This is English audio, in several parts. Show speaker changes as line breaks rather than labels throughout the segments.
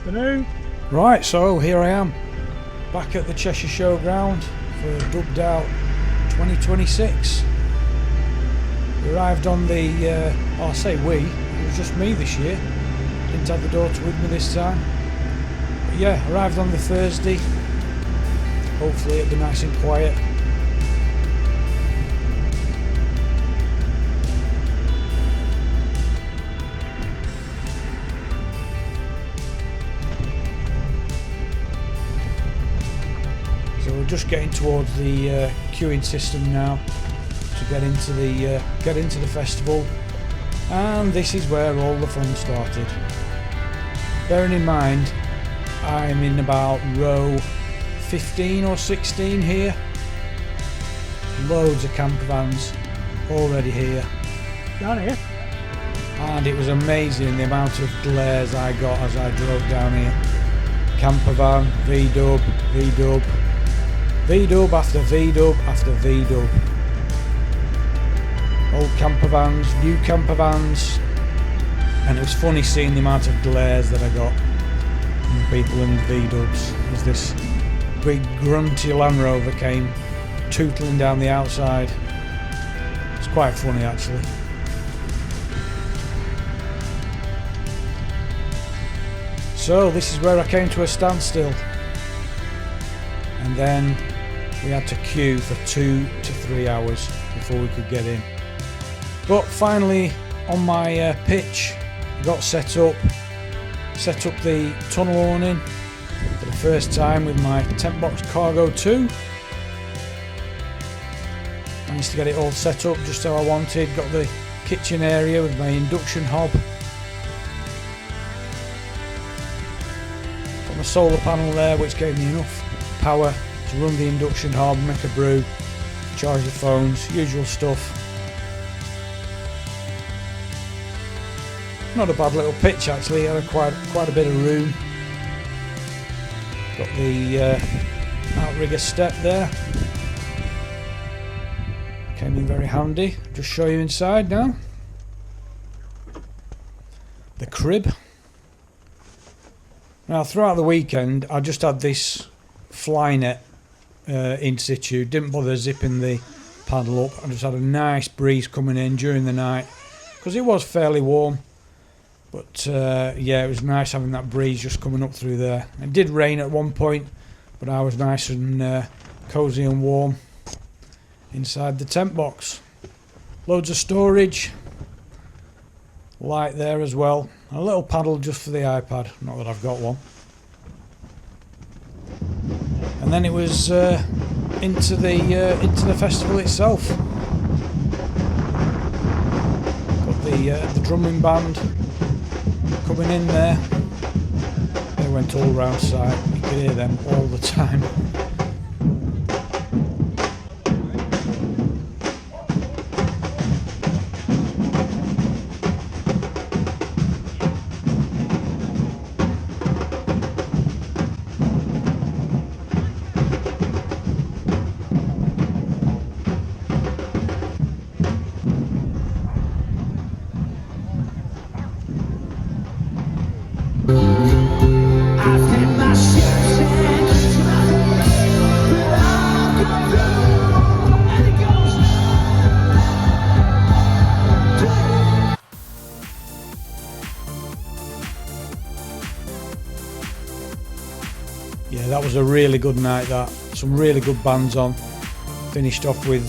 Afternoon.
Right, so here I am, back at the Cheshire Show Ground for Dubbed Out 2026. We arrived on the, I say we, it was just me this year. Didn't have the daughter with me this time. But yeah, arrived on the Thursday. Hopefully it'll be nice and quiet. So we're just getting towards the queuing system now to get into the festival, and this is where all the fun started. Bearing in mind, I'm in about row 15 or 16 here. Loads of campervans already here.
Down here.
And it was amazing the amount of glares I got as I drove down here. Campervan, V-dub, V-dub, V-dub after V-dub after V-dub. Old campervans, new campervans, and it was funny seeing the amount of glares that I got from the people in the V-dubs as this big grunty Landrover came tootling down the outside. It's quite funny actually. So this is where I came to a standstill, and then we had to queue for 2 to 3 hours before we could get in. But finally on my pitch I got set up the tunnel awning for the first time with my TentBox Cargo 2. Managed to get it all set up just how I wanted. Got the kitchen area with my induction hob. Got my solar panel there which gave me enough power to run the induction hob, make a brew, charge the phones, usual stuff. Not a bad little pitch actually, had quite a bit of room. Got the outrigger step there. Came in very handy. Just show you inside now. The crib. Now throughout the weekend I just had this fly net in situ, didn't bother zipping the paddle up. I just had a nice breeze coming in during the night because it was fairly warm. But yeah, it was nice having that breeze just coming up through there. It did rain at one point, but I was nice and cosy and warm inside the tent box. Loads of storage, light there as well, a little paddle just for the iPad, not that I've got one. And then it was into the festival itself. Got the drumming band coming in there. They went all round site. You could hear them all the time. Yeah, that was a really good night that. Some really good bands on. Finished off with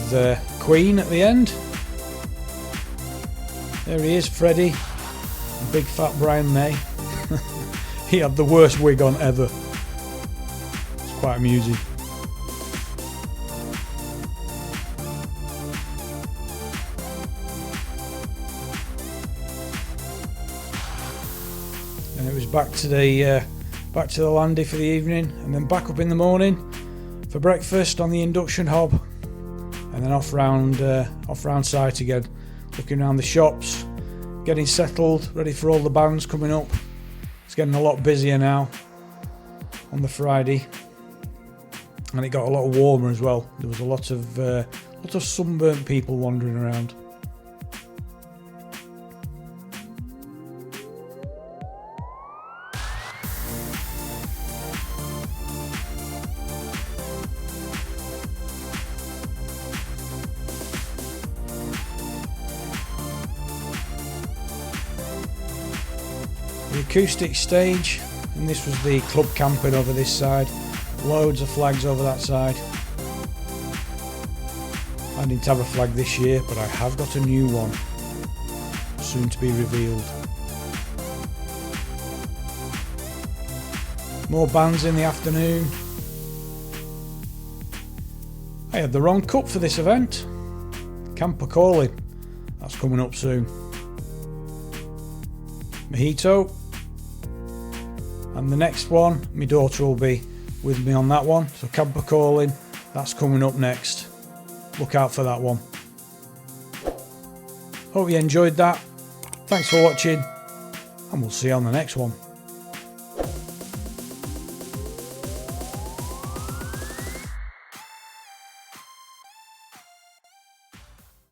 Queen at the end. There he is, Freddie. Big fat Brian May. He had the worst wig on ever. It's quite amusing. And it was back to the landy for the evening, and then back up in the morning for breakfast on the induction hob, and then off round site again, looking around the shops, getting settled, ready for all the bands coming up. It's getting a lot busier now on the Friday, and it got a lot warmer as well. There was a lot of sunburnt people wandering around. The acoustic stage, and this was the club camping over this side. Loads of flags over that side. I didn't have a flag this year, but I have got a new one, soon to be revealed. More bands in the afternoon. I had the wrong cup for this event. Camper calling, that's coming up soon. Mojito. And the next one, my daughter will be with me on that one. So camper calling, that's coming up next. Look out for that one. Hope you enjoyed that. Thanks for watching, and we'll see you on the next one.